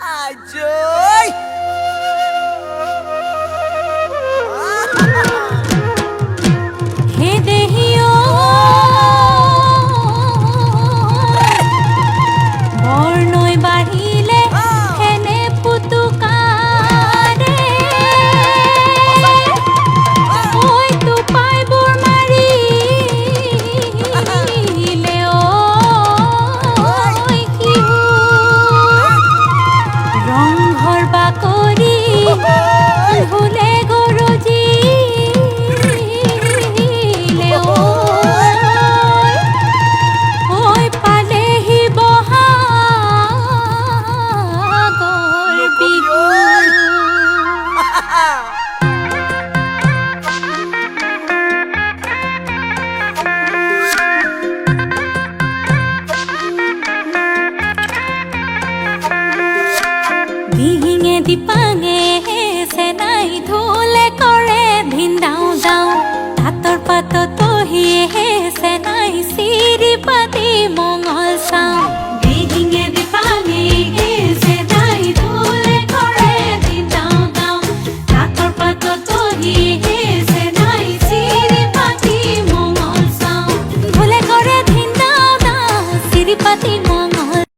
আজই হে দেহিও বৰ্ণই বাঢ়িলে হেনে পুতুকাৰে ঐ টোপাইবোৰ মাৰিলে ঐ শিহু ৰংঘৰ বাকৰি ভুলে গৰজিলে ঐ পালেহি বহাগৰ বিহু দিহিঙে দীপা